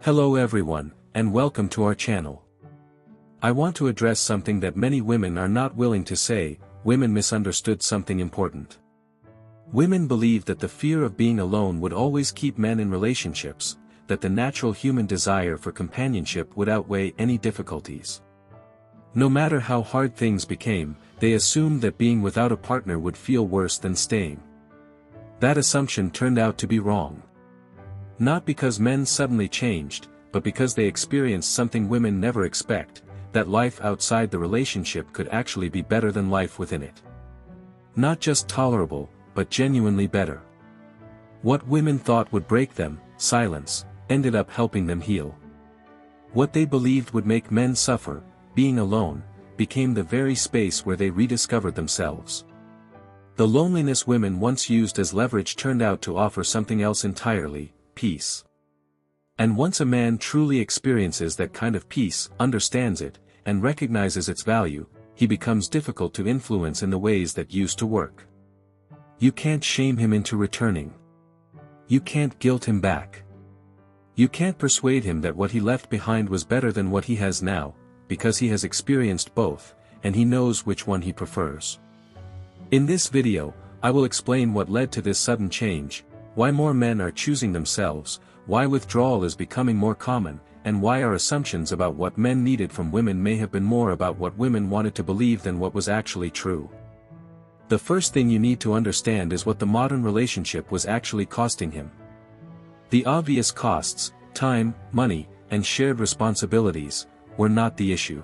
Hello everyone, and welcome to our channel. I want to address something that many women are not willing to say. Women misunderstood something important. Women believe that the fear of being alone would always keep men in relationships, that the natural human desire for companionship would outweigh any difficulties. No matter how hard things became, they assumed that being without a partner would feel worse than staying. That assumption turned out to be wrong. Not because men suddenly changed, but because they experienced something women never expect, that life outside the relationship could actually be better than life within it. Not just tolerable, but genuinely better. What women thought would break them, silence, ended up helping them heal. What they believed would make men suffer, being alone, became the very space where they rediscovered themselves. The loneliness women once used as leverage turned out to offer something else entirely: peace. And once a man truly experiences that kind of peace, understands it, and recognizes its value, he becomes difficult to influence in the ways that used to work. You can't shame him into returning. You can't guilt him back. You can't persuade him that what he left behind was better than what he has now, because he has experienced both, and he knows which one he prefers. In this video, I will explain what led to this sudden change, why more men are choosing themselves, why withdrawal is becoming more common, and why our assumptions about what men needed from women may have been more about what women wanted to believe than what was actually true. The first thing you need to understand is what the modern relationship was actually costing him. The obvious costs, time, money, and shared responsibilities, were not the issue.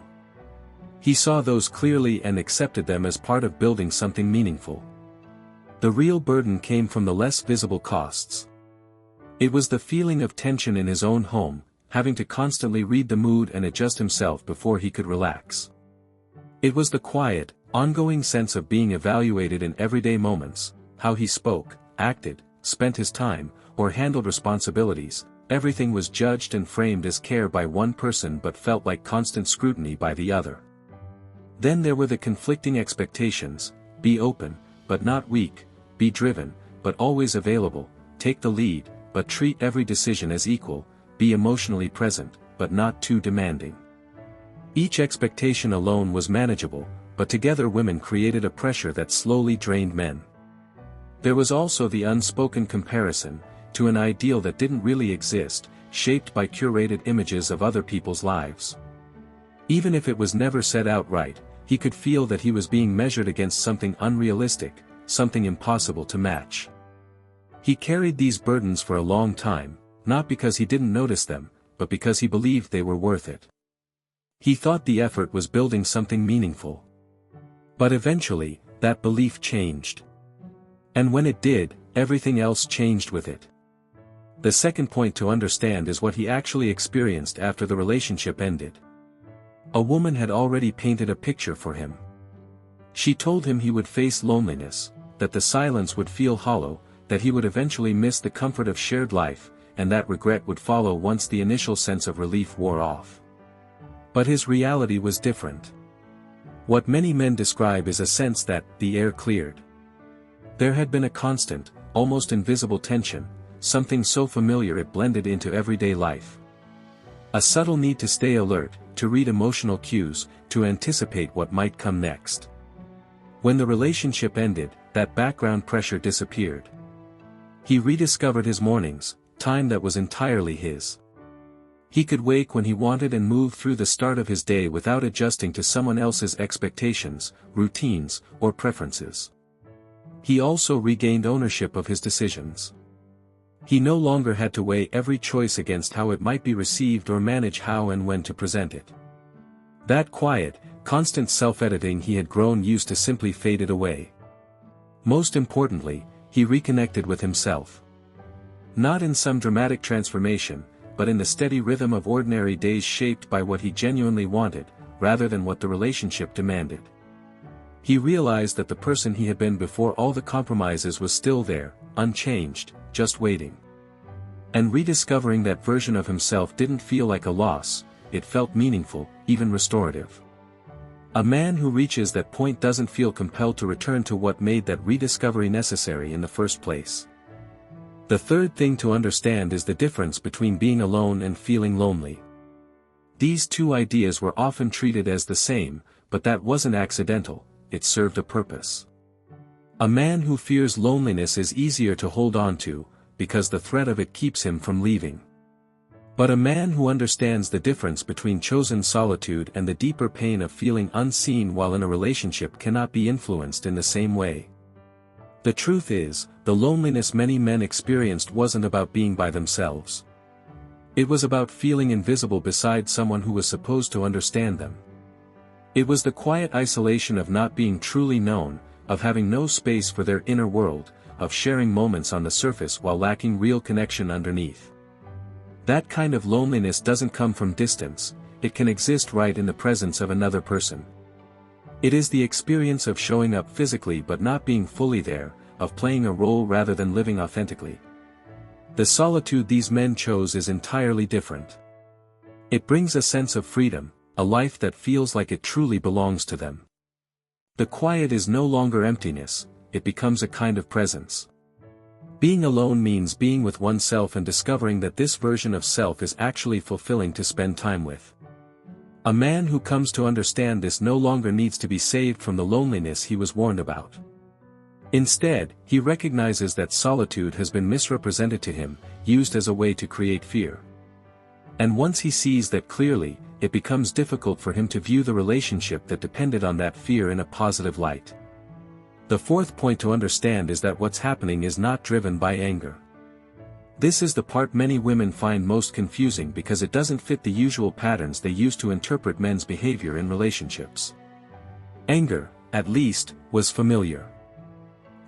He saw those clearly and accepted them as part of building something meaningful. The real burden came from the less visible costs. It was the feeling of tension in his own home, having to constantly read the mood and adjust himself before he could relax. It was the quiet, ongoing sense of being evaluated in everyday moments: how he spoke, acted, spent his time, or handled responsibilities. Everything was judged and framed as care by one person but felt like constant scrutiny by the other. Then there were the conflicting expectations: be open, but not weak; be driven, but always available; take the lead, but treat every decision as equal; be emotionally present, but not too demanding. Each expectation alone was manageable, but together women created a pressure that slowly drained men. There was also the unspoken comparison, to an ideal that didn't really exist, shaped by curated images of other people's lives. Even if it was never said outright, he could feel that he was being measured against something unrealistic, something impossible to match. He carried these burdens for a long time, not because he didn't notice them, but because he believed they were worth it. He thought the effort was building something meaningful. But eventually, that belief changed. And when it did, everything else changed with it. The second point to understand is what he actually experienced after the relationship ended. A woman had already painted a picture for him. She told him he would face loneliness, that the silence would feel hollow, that he would eventually miss the comfort of shared life, and that regret would follow once the initial sense of relief wore off. But his reality was different. What many men describe is a sense that the air cleared. There had been a constant, almost invisible tension, something so familiar it blended into everyday life. A subtle need to stay alert, to read emotional cues, to anticipate what might come next. When the relationship ended, that background pressure disappeared. He rediscovered his mornings, time that was entirely his. He could wake when he wanted and move through the start of his day without adjusting to someone else's expectations, routines, or preferences. He also regained ownership of his decisions. He no longer had to weigh every choice against how it might be received or manage how and when to present it. That quiet, constant self-editing he had grown used to simply faded away. Most importantly, he reconnected with himself. Not in some dramatic transformation, but in the steady rhythm of ordinary days shaped by what he genuinely wanted, rather than what the relationship demanded. He realized that the person he had been before all the compromises was still there, unchanged, just waiting. And rediscovering that version of himself didn't feel like a loss, it felt meaningful, even restorative. A man who reaches that point doesn't feel compelled to return to what made that rediscovery necessary in the first place. The third thing to understand is the difference between being alone and feeling lonely. These two ideas were often treated as the same, but that wasn't accidental, it served a purpose. A man who fears loneliness is easier to hold on to, because the threat of it keeps him from leaving. But a man who understands the difference between chosen solitude and the deeper pain of feeling unseen while in a relationship cannot be influenced in the same way. The truth is, the loneliness many men experienced wasn't about being by themselves. It was about feeling invisible beside someone who was supposed to understand them. It was the quiet isolation of not being truly known, of having no space for their inner world, of sharing moments on the surface while lacking real connection underneath. That kind of loneliness doesn't come from distance, it can exist right in the presence of another person. It is the experience of showing up physically but not being fully there, of playing a role rather than living authentically. The solitude these men chose is entirely different. It brings a sense of freedom, a life that feels like it truly belongs to them. The quiet is no longer emptiness, it becomes a kind of presence. Being alone means being with oneself and discovering that this version of self is actually fulfilling to spend time with. A man who comes to understand this no longer needs to be saved from the loneliness he was warned about. Instead, he recognizes that solitude has been misrepresented to him, used as a way to create fear. And once he sees that clearly, it becomes difficult for him to view the relationship that depended on that fear in a positive light. The fourth point to understand is that what's happening is not driven by anger. This is the part many women find most confusing because it doesn't fit the usual patterns they use to interpret men's behavior in relationships. Anger, at least, was familiar.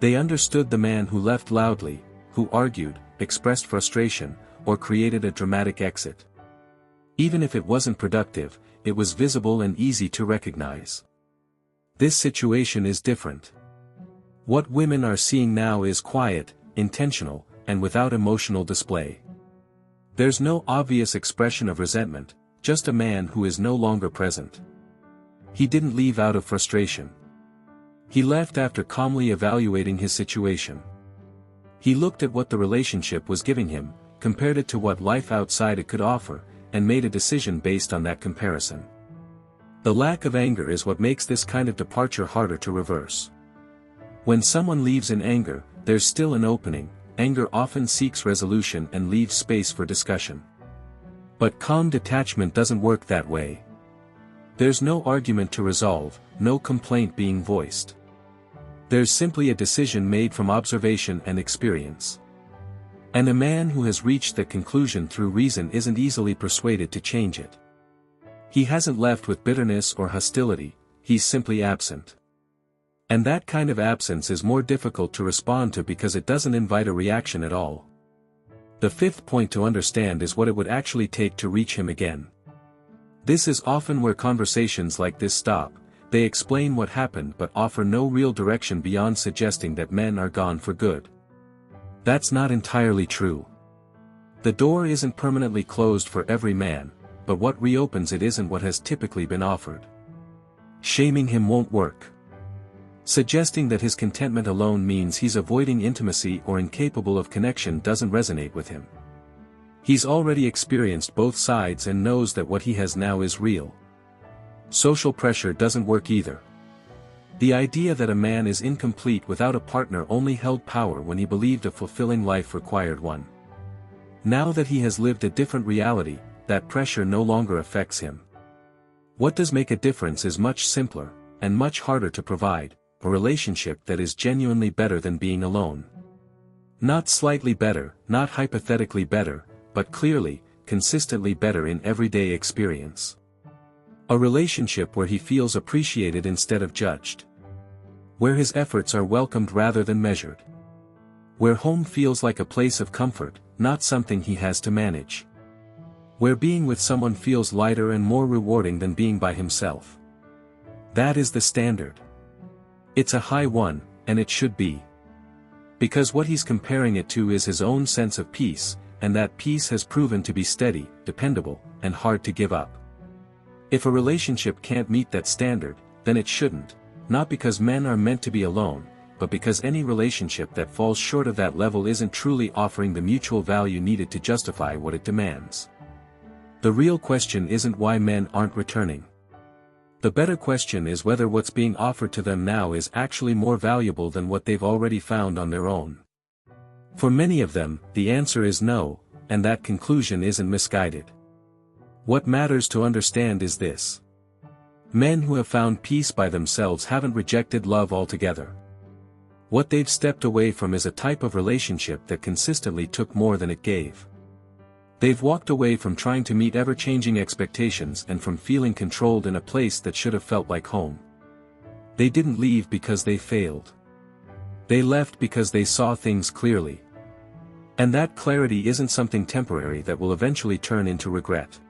They understood the man who left loudly, who argued, expressed frustration, or created a dramatic exit. Even if it wasn't productive, it was visible and easy to recognize. This situation is different. What women are seeing now is quiet, intentional, and without emotional display. There's no obvious expression of resentment, just a man who is no longer present. He didn't leave out of frustration. He left after calmly evaluating his situation. He looked at what the relationship was giving him, compared it to what life outside it could offer, and made a decision based on that comparison. The lack of anger is what makes this kind of departure harder to reverse. When someone leaves in anger, there's still an opening. Anger often seeks resolution and leaves space for discussion. But calm detachment doesn't work that way. There's no argument to resolve, no complaint being voiced. There's simply a decision made from observation and experience. And a man who has reached that conclusion through reason isn't easily persuaded to change it. He hasn't left with bitterness or hostility, he's simply absent. And that kind of absence is more difficult to respond to because it doesn't invite a reaction at all. The fifth point to understand is what it would actually take to reach him again. This is often where conversations like this stop. They explain what happened but offer no real direction beyond suggesting that men are gone for good. That's not entirely true. The door isn't permanently closed for every man, but what reopens it isn't what has typically been offered. Shaming him won't work. Suggesting that his contentment alone means he's avoiding intimacy or incapable of connection doesn't resonate with him. He's already experienced both sides and knows that what he has now is real. Social pressure doesn't work either. The idea that a man is incomplete without a partner only held power when he believed a fulfilling life required one. Now that he has lived a different reality, that pressure no longer affects him. What does make a difference is much simpler, and much harder to provide. A relationship that is genuinely better than being alone. Not slightly better, not hypothetically better, but clearly, consistently better in everyday experience. A relationship where he feels appreciated instead of judged. Where his efforts are welcomed rather than measured. Where home feels like a place of comfort, not something he has to manage. Where being with someone feels lighter and more rewarding than being by himself. That is the standard. It's a high one, and it should be. Because what he's comparing it to is his own sense of peace, and that peace has proven to be steady, dependable, and hard to give up. If a relationship can't meet that standard, then it shouldn't, not because men are meant to be alone, but because any relationship that falls short of that level isn't truly offering the mutual value needed to justify what it demands. The real question isn't why men aren't returning. The better question is whether what's being offered to them now is actually more valuable than what they've already found on their own. For many of them, the answer is no, and that conclusion isn't misguided. What matters to understand is this. Men who have found peace by themselves haven't rejected love altogether. What they've stepped away from is a type of relationship that consistently took more than it gave. They've walked away from trying to meet ever-changing expectations and from feeling controlled in a place that should have felt like home. They didn't leave because they failed. They left because they saw things clearly. And that clarity isn't something temporary that will eventually turn into regret.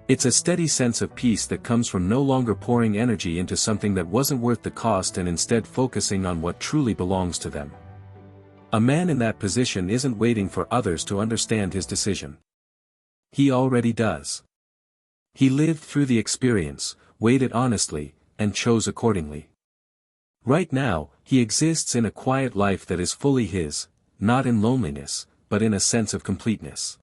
It's a steady sense of peace that comes from no longer pouring energy into something that wasn't worth the cost and instead focusing on what truly belongs to them. A man in that position isn't waiting for others to understand his decision. He already does. He lived through the experience, weighed it honestly, and chose accordingly. Right now, he exists in a quiet life that is fully his, not in loneliness, but in a sense of completeness.